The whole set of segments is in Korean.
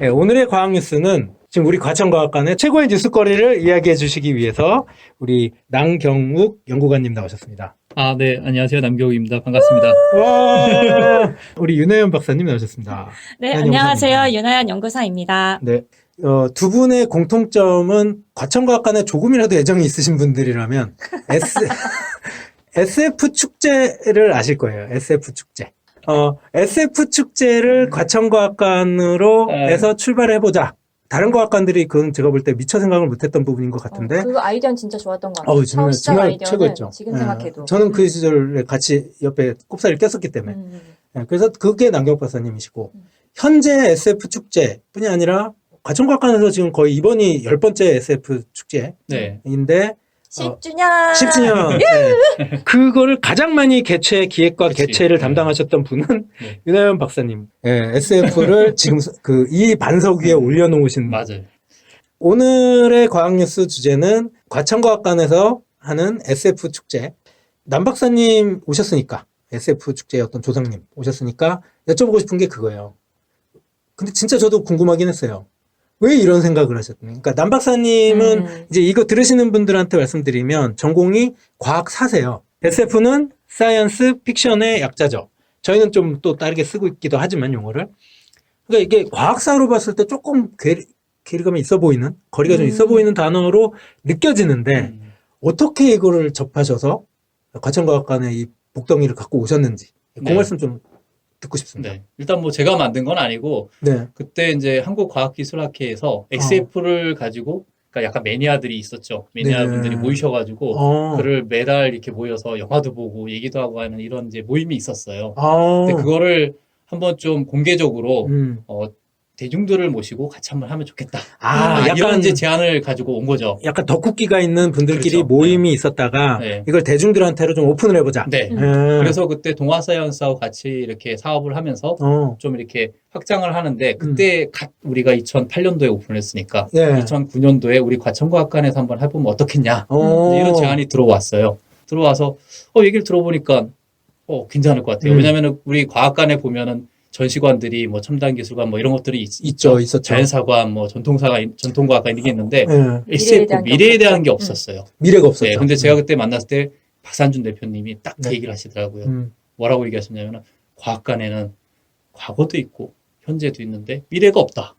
네, 오늘의 과학 뉴스는 지금 우리 과천과학관의 최고의 뉴스거리를 이야기해 주시기 위해서 우리 남경욱 연구관님 나오셨습니다. 아, 네. 안녕하세요. 남경욱입니다. 반갑습니다. 와, 우리 윤혜연 박사님 나오셨습니다. 네, 윤혜연 안녕하세요. 연구사님. 윤하연 연구사입니다. 네. 두 분의 공통점은 과천과학관에 조금이라도 애정이 있으신 분들이라면 SF 축제를 아실 거예요. SF 축제. SF 축제를 과천과학관으로 해서 출발을 해보자. 다른 과학관들이 그건 제가 볼 때 미처 생각을 못했던 부분인 것 같은데. 그 아이디어는 진짜 좋았던 것 같아요. 정말, 시작 정말 아이디어는 최고였죠. 지금 생각해도. 저는 그 시절에 같이 옆에 꼽사리를 꼈었기 때문에. 그래서 그게 남경 박사님이시고, 현재 SF 축제뿐이 아니라 과천과학관에서 지금 거의 이번이 10번째 SF 축제인데, 10주년! 10주년. 네. 그거를 가장 많이 기획과 그치. 개최를 담당하셨던 분은 네. 윤하연 박사님. 네, SF를 지금 이 반석 위에 올려놓으신. 맞아요. 오늘의 과학뉴스 주제는 과천과학관에서 하는 SF 축제. 남 박사님 오셨으니까, SF 축제의 어떤 조상님 오셨으니까 여쭤보고 싶은 게 그거예요. 근데 진짜 저도 궁금하긴 했어요. 왜 이런 생각을 하셨나요? 그러니까 남 박사님은 이제 이거 들으시는 분들한테 말씀드리면 전공이 과학사세요. SF는 사이언스 픽션의 약자죠. 저희는 좀 또 다르게 쓰고 있기도 하지만 용어를. 그러니까 이게 과학사로 봤을 때 조금 괴리감이 있어 보이는, 거리가 좀 있어 보이는 단어로 느껴지는데 어떻게 이거를 접하셔서 과천과학관에 이 복덩이를 갖고 오셨는지 그 네. 말씀 좀 듣고 싶습니다. 네. 일단 뭐 제가 만든 건 아니고, 네. 그때 이제 한국과학기술학회에서 XF를 가지고, 그러니까 약간 매니아들이 있었죠. 매니아분들이 네. 모이셔가지고, 그를 매달 이렇게 모여서 영화도 보고 얘기도 하고 하는 이런 이제 모임이 있었어요. 근데 그거를 한번 좀 공개적으로, 대중들을 모시고 같이 한번 하면 좋겠다. 이런 약간 이제 제안을 가지고 온 거죠. 약간 덕후기가 있는 분들끼리 그렇죠. 모임이 있었다가 네. 이걸 대중들한테로 좀 오픈을 해보자. 네. 그래서 그때 동아사이언스하고 같이 이렇게 사업을 하면서 좀 이렇게 확장을 하는데 그때 우리가 2008년도에 오픈을 했으니까 예. 2009년도에 우리 과천과학관에서 한번 해보면 어떻겠냐 이런 제안이 들어왔어요. 들어와서 얘기를 들어보니까 괜찮을 것 같아요. 왜냐하면 우리 과학관에 보면은 전시관들이 뭐 첨단 기술관 뭐 이런 것들이 있었죠. 자연사관, 뭐 전통과학관 이게 있는데 SF 미래에 대한 게 없었어요. 미래가 없었죠. 네, 근데 제가 그때 만났을 때 박산준 대표님이 딱 그 네. 얘기를 하시더라고요. 뭐라고 얘기하셨냐면 과학관에는 과거도 있고 현재도 있는데 미래가 없다.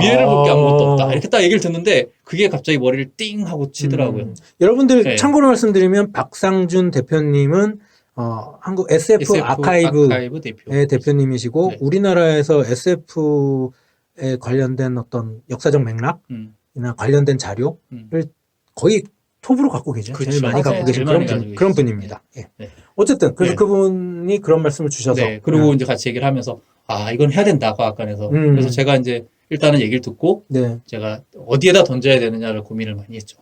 미래를 볼 게 아무것도 없다. 이렇게 딱 얘기를 듣는데 그게 갑자기 머리를 띵 하고 치더라고요. 여러분들 네. 참고로 말씀드리면 박상준 대표님은 한국 SF 아카이브의 대표님이시고 네. 우리나라에서 SF에 관련된 어떤 역사적 맥락이나 관련된 자료를 거의 톱으로 갖고 계죠. 그렇죠. 제일 많이 맞아요. 갖고 계신 제일 많이 가지고 그런 계시죠. 분입니다. 예. 네. 어쨌든 그래서 네. 그분이 그런 말씀을 주셔서 네, 그리고 이제 같이 얘기를 하면서 이건 해야 된다 과학관에서. 그래서 제가 이제 일단은 얘기를 듣고 네. 제가 어디에다 던져야 되느냐를 고민을 많이 했죠.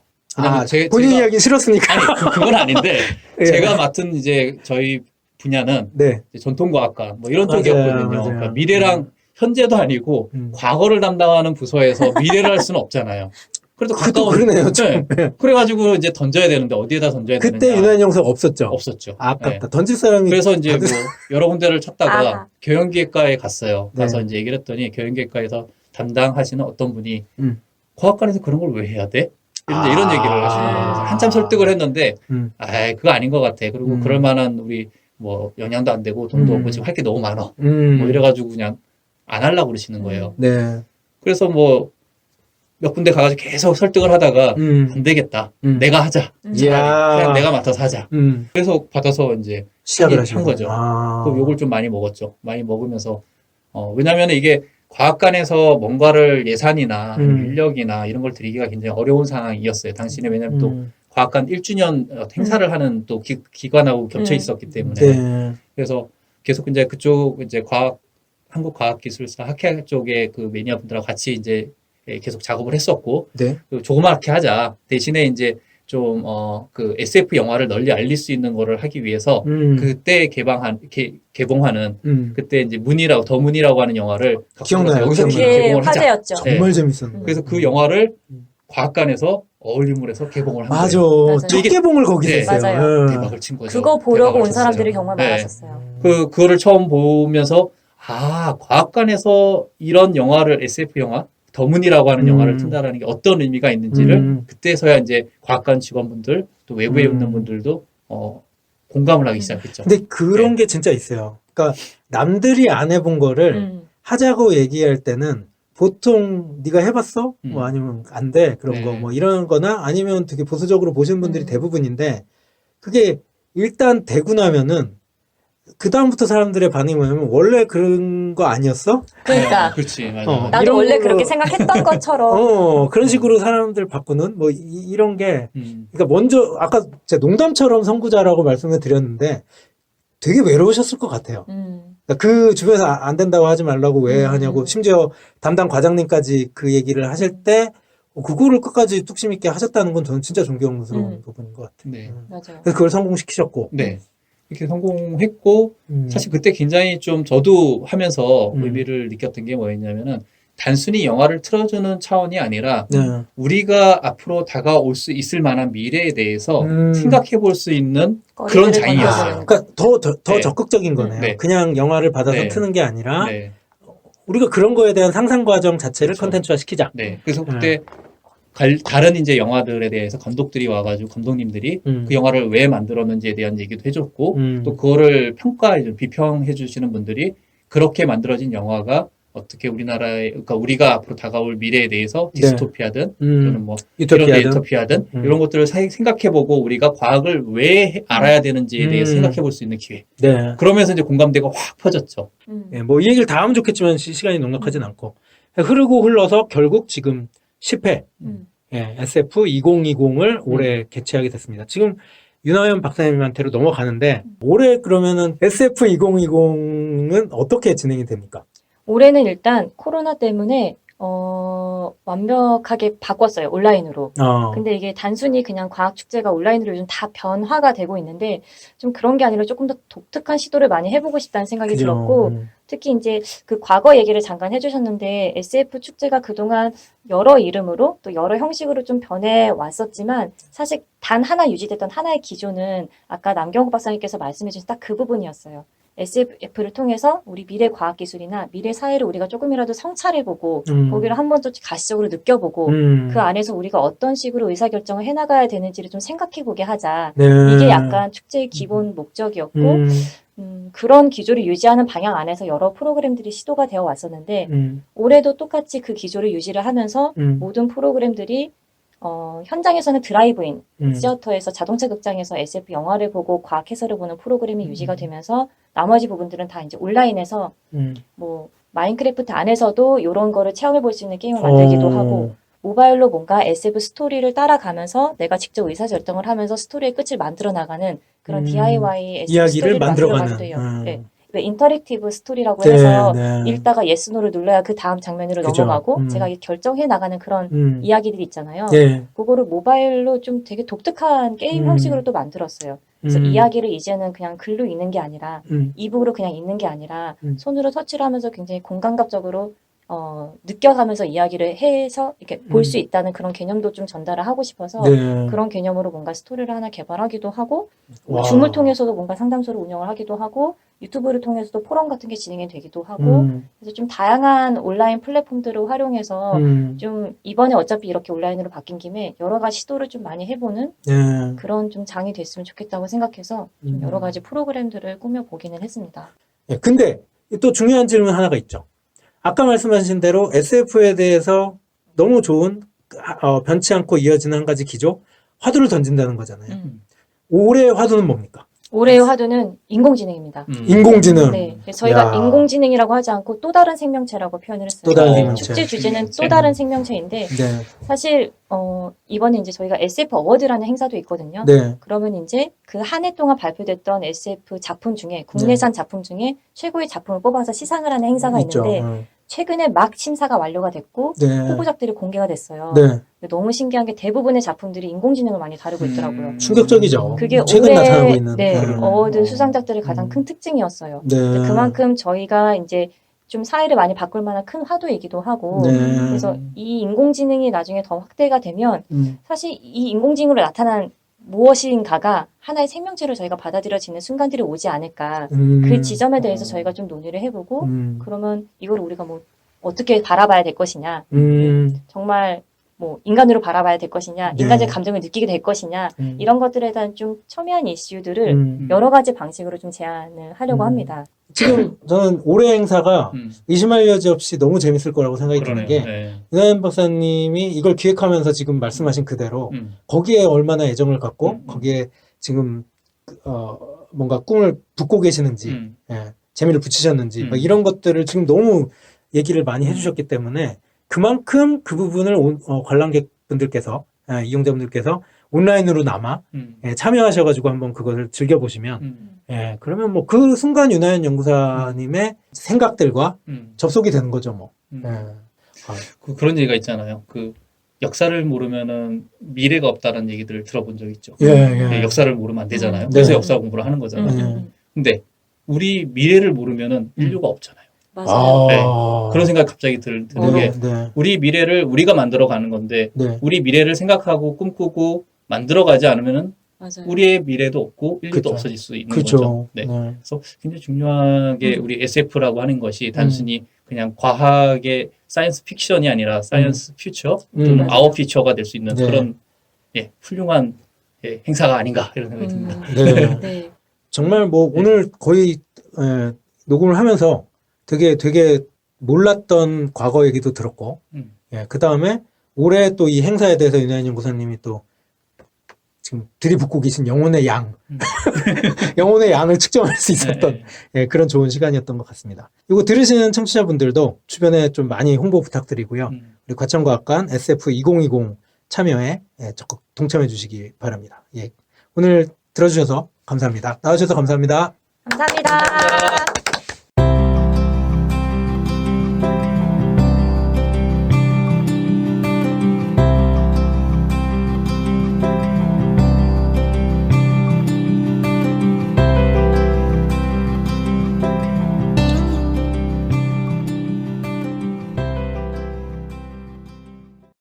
본인이 하기 싫었으니까. 아니 그건 아닌데 예. 제가 맡은 이제 저희 분야는 네. 이제 전통과학과 뭐 이런 맞아요, 쪽이었거든요. 맞아요. 그러니까 미래랑 현재도 아니고 과거를 담당하는 부서에서 미래를 할 수는 없잖아요. 그래도 가까운 그러네요. 좀. 네. 그래가지고 이제 던져야 되는데 어디에다 던져야 그때 되느냐. 윤한 영상 없었죠. 없었죠. 아깝다. 네. 던질 사람이 그래서 이제 뭐 여러 군데를 찾다가 아하. 경영기획과에 갔어요. 네. 가서 이제 얘기를 했더니 경영기획과에서 담당하시는 어떤 분이 과학관에서 과학관에서 그런 걸 왜 해야 돼? 이런 얘기를 하시는 거예요. 그래서 한참 설득을 했는데, 그거 아닌 것 같아. 그리고 그럴 만한 우리 뭐 영향도 안 되고 돈도 없고 지금 할 게 너무 많아. 뭐 이래가지고 그냥 안 하려고 그러시는 거예요. 네. 그래서 뭐 몇 군데 가가지고 계속 설득을 하다가 안 되겠다. 내가 하자. 이야. 그냥 내가 맡아서 하자. 그래서 받아서 이제 시작을 한 하신 거죠. 아. 그 욕을 좀 많이 먹었죠. 많이 먹으면서 왜냐하면 이게 과학관에서 뭔가를 예산이나 인력이나 이런 걸 들이기가 굉장히 어려운 상황이었어요. 당시에 왜냐하면 또 과학관 1주년 행사를 하는 또 기관하고 겹쳐 있었기 때문에 네. 그래서 계속 이제 그쪽 이제 한국과학기술사 학회 쪽에 그 매니아 분들하고 같이 이제 계속 작업을 했었고 네. 조그맣게 하자 대신에 이제 좀 그 SF 영화를 널리 알릴 수 있는 거를 하기 위해서 그때 개봉하는 그때 이제 더 문이라고 하는 영화를 기억나요. 여기서 그게 개봉을 하자. 화제였죠. 정말 재밌었는데. 그래서 그 영화를 과학관에서 어울림을 해서 개봉을 한 맞아. 거예요. 첫 개봉을 거기서 네. 했어요. 맞아요. 네. 대박을 친 거죠. 그거 보려고 대박을 온 사람들이 쳤어요. 정말 네. 많았었어요. 그거를 처음 보면서 과학관에서 이런 영화를 SF 영화 더문이라고 하는 영화를 튼다라는 게 어떤 의미가 있는지를 그때서야 이제 과학관 직원분들 또 외부에 있는 분들도 공감을 하기 시작했죠. 근데 그런 게 진짜 있어요. 그러니까 남들이 안 해본 거를 하자고 얘기할 때는 보통 네가 해봤어? 뭐 아니면 안 돼. 그런 네. 거 뭐 이런 거나 아니면 되게 보수적으로 보시는 분들이 대부분인데 그게 일단 되고 나면은 그 다음부터 사람들의 반응이 뭐냐면 원래 그런 거 아니었어? 그러니까 네, 그렇지, 맞아. 나도 이런 원래 걸로- 그렇게 생각했던 것처럼. 그런 식으로 사람들 바꾸는 뭐 이런 게 음, 그러니까 먼저 아까 제가 농담처럼 선구자라고 말씀을 드렸는데 되게 외로우셨을 것 같아요. 그러니까 그 주변에서 안 된다고 하지 말라고 왜 하냐고 심지어 담당 과장님까지 그 얘기를 하실 때 그거를 끝까지 뚝심 있게 하셨다는 건 저는 진짜 존경스러운 부분인 것 같아요. 네. 맞아요. 그래서 그걸 성공시키셨고. 네. 이렇게 성공했고, 음. 사실 그때 굉장히 좀 저도 하면서 음. 의미를 느꼈던 게 뭐였냐면은, 단순히 영화를 틀어주는 차원이 아니라, 네. 우리가 앞으로 다가올 수 있을 만한 미래에 대해서 생각해 볼 수 있는 그런 거리를 장이었어요. 건너주는 그러니까 더 네. 적극적인 거네요. 네. 그냥 영화를 받아서 네. 트는 게 아니라 네. 우리가 그런 거에 대한 상상 과정 자체를 그렇죠. 컨텐츠화 시키자. 네. 그래서 그때 다른 이제 영화들에 대해서 감독들이 와가지고 감독님들이 그 영화를 왜 만들었는지에 대한 얘기도 해줬고 또 그거를 비평해 주시는 분들이 그렇게 만들어진 영화가 어떻게 우리나라에 그러니까 우리가 앞으로 다가올 미래에 대해서 디스토피아든 또는 뭐 유토피아든 이런 것들을 생각해보고 우리가 과학을 왜 알아야 되는지에 대해서 생각해볼 수 있는 기회. 네. 그러면서 이제 공감대가 확 퍼졌죠. 네, 뭐 이 얘기를 다 하면 좋겠지만 시간이 넉넉하진 않고 흐르고 흘러서 결국 지금 10회 예, SF 2020을 올해 개최하게 됐습니다. 지금 윤하연 박사님한테로 넘어가는데 올해 그러면은 SF 2020은 어떻게 진행이 됩니까? 올해는 일단 코로나 때문에 완벽하게 바꿨어요. 온라인으로. 근데 이게 단순히 그냥 과학축제가 온라인으로 요즘 다 변화가 되고 있는데 좀 그런 게 아니라 조금 더 독특한 시도를 많이 해보고 싶다는 생각이 그죠. 들었고 특히 이제 그 과거 얘기를 잠깐 해주셨는데 SF 축제가 그동안 여러 이름으로 또 여러 형식으로 좀 변해 왔었지만 사실 단 하나 유지됐던 하나의 기조는 아까 남경국 박사님께서 말씀해 주신 딱 그 부분이었어요. SF를 통해서 우리 미래 과학기술이나 미래 사회를 우리가 조금이라도 성찰해보고 거기를 한번 좀 가시적으로 느껴보고 그 안에서 우리가 어떤 식으로 의사결정을 해나가야 되는지를 좀 생각해보게 하자. 네. 이게 약간 축제의 기본 목적이었고 그런 기조를 유지하는 방향 안에서 여러 프로그램들이 시도가 되어 왔었는데 올해도 똑같이 그 기조를 유지를 하면서 모든 프로그램들이 현장에서는 드라이브인, 시어터에서 자동차 극장에서 SF 영화를 보고 과학 해설을 보는 프로그램이 유지가 되면서 나머지 부분들은 다 이제 온라인에서 뭐 마인크래프트 안에서도 이런 거를 체험해 볼 수 있는 게임을 만들기도 하고 모바일로 뭔가 SF 스토리를 따라가면서 내가 직접 의사결정을 하면서 스토리의 끝을 만들어 나가는 그런 DIY SF 이야기를 스토리를 만들어가는. 만들어가기도 해요. 네. 왜 인터랙티브 스토리라고 해서 읽다가 예스노를 눌러야 그 다음 장면으로 그죠. 넘어가고 제가 결정해 나가는 그런 이야기들이 있잖아요. 네. 그거를 모바일로 좀 되게 독특한 게임 형식으로 또 만들었어요. 그래서 이야기를 이제는 그냥 글로 읽는 게 아니라 이북으로 그냥 읽는 게 아니라 손으로 터치를 하면서 굉장히 공감각적으로 느껴가면서 이야기를 해서 이렇게 볼 수 있다는 그런 개념도 좀 전달을 하고 싶어서 그런 개념으로 뭔가 스토리를 하나 개발하기도 하고 줌을 통해서도 뭔가 상담소를 운영을 하기도 하고 유튜브를 통해서도 포럼 같은 게 진행이 되기도 하고 그래서 좀 다양한 온라인 플랫폼들을 활용해서 좀 이번에 어차피 이렇게 온라인으로 바뀐 김에 여러 가지 시도를 좀 많이 해보는 그런 좀 장이 됐으면 좋겠다고 생각해서 좀 여러 가지 프로그램들을 꾸며보기는 했습니다. 근데 또 중요한 질문 하나가 있죠. 아까 말씀하신 대로 SF에 대해서 너무 좋은 변치 않고 이어지는 한 가지 기조, 화두를 던진다는 거잖아요. 올해의 화두는 뭡니까? 올해의 화두는 인공지능입니다. 인공지능. 네, 저희가 인공지능이라고 하지 않고 또 다른 생명체라고 표현을 했어요. 또 다른 생명체. 축제 주제는 또 다른 생명체인데 네. 사실 이번에 이제 저희가 SF 어워드라는 행사도 있거든요. 네. 그러면 이제 그 한 해 동안 발표됐던 SF 작품 중에 국내산 작품 중에 최고의 작품을 뽑아서 시상을 하는 행사가 있죠. 있는데 최근에 막 심사가 완료가 됐고 후보작들이 공개가 됐어요. 근데 너무 신기한 게 대부분의 작품들이 인공지능을 많이 다루고 있더라고요. 충격적이죠. 그게 최근 올해 나타나고 있는 어워드 수상작들의 가장 큰 특징이었어요. 근데 그만큼 저희가 이제 좀 사회를 많이 바꿀 만한 큰 화두이기도 하고 그래서 이 인공지능이 나중에 더 확대가 되면 사실 이 인공지능으로 나타난 무엇인가가 하나의 생명체로 저희가 받아들여지는 순간들이 오지 않을까. 그 지점에 대해서 저희가 좀 논의를 해보고 그러면 이걸 우리가 뭐 어떻게 바라봐야 될 것이냐. 정말 뭐 인간으로 바라봐야 될 것이냐. 네. 인간의 감정을 느끼게 될 것이냐. 이런 것들에 대한 좀 첨예한 이슈들을 여러 가지 방식으로 좀 제안을 하려고 합니다. 지금 저는 올해 행사가 의심할 여지 없이 너무 재밌을 거라고 생각이 드는 게 네. 이나연 박사님이 이걸 기획하면서 지금 말씀하신 그대로 거기에 얼마나 애정을 갖고 거기에 지금 뭔가 꿈을 붓고 계시는지 예, 재미를 붙이셨는지 막 이런 것들을 지금 너무 얘기를 많이 해주셨기 때문에 그만큼 그 부분을 관람객분들께서 이용자분들께서 온라인으로나마 예, 참여하셔가지고 한번 그것을 즐겨보시면 예, 그러면 뭐 그 순간 윤하연 연구사님의 생각들과 접속이 되는 거죠, 뭐. 예. 그런 얘기가 있잖아요. 그 역사를 모르면은 미래가 없다는 얘기들을 들어본 적 있죠. 예, 예. 역사를 모르면 안 되잖아요. 네. 그래서 역사 공부를 하는 거잖아요. 근데 우리 미래를 모르면은 인류가 없잖아요. 맞아요. 네. 그런 생각 갑자기 드는 게 네. 우리 미래를 우리가 만들어 가는 건데 네. 우리 미래를 생각하고 꿈꾸고 만들어 가지 않으면은 맞아요. 우리의 미래도 없고 인류도 그쵸. 없어질 수 있는 그죠. 거죠. 네. 네. 그래서 굉장히 중요하게 우리 SF라고 하는 것이 단순히 그냥 과학의 사이언스 픽션이 아니라 사이언스 퓨처 또는 아워 퓨처가 될 수 있는 네. 그런 예, 훌륭한 예, 행사가 아닌가 이런 생각이 듭니다. 네. 네. 정말 뭐 오늘 거의 녹음을 하면서 되게 몰랐던 과거 얘기도 들었고, 예, 그 다음에 올해 또 이 행사에 대해서 윤하연 연구사님이 또 지금 들이붓고 계신 영혼의 양, 영혼의 양을 측정할 수 있었던 예, 그런 좋은 시간이었던 것 같습니다. 이거 들으시는 청취자분들도 주변에 좀 많이 홍보 부탁드리고요. 우리 과천과학관 SF2020 참여에 예, 적극 동참해 주시기 바랍니다. 예, 오늘 들어주셔서 감사합니다. 나와주셔서 감사합니다. 감사합니다.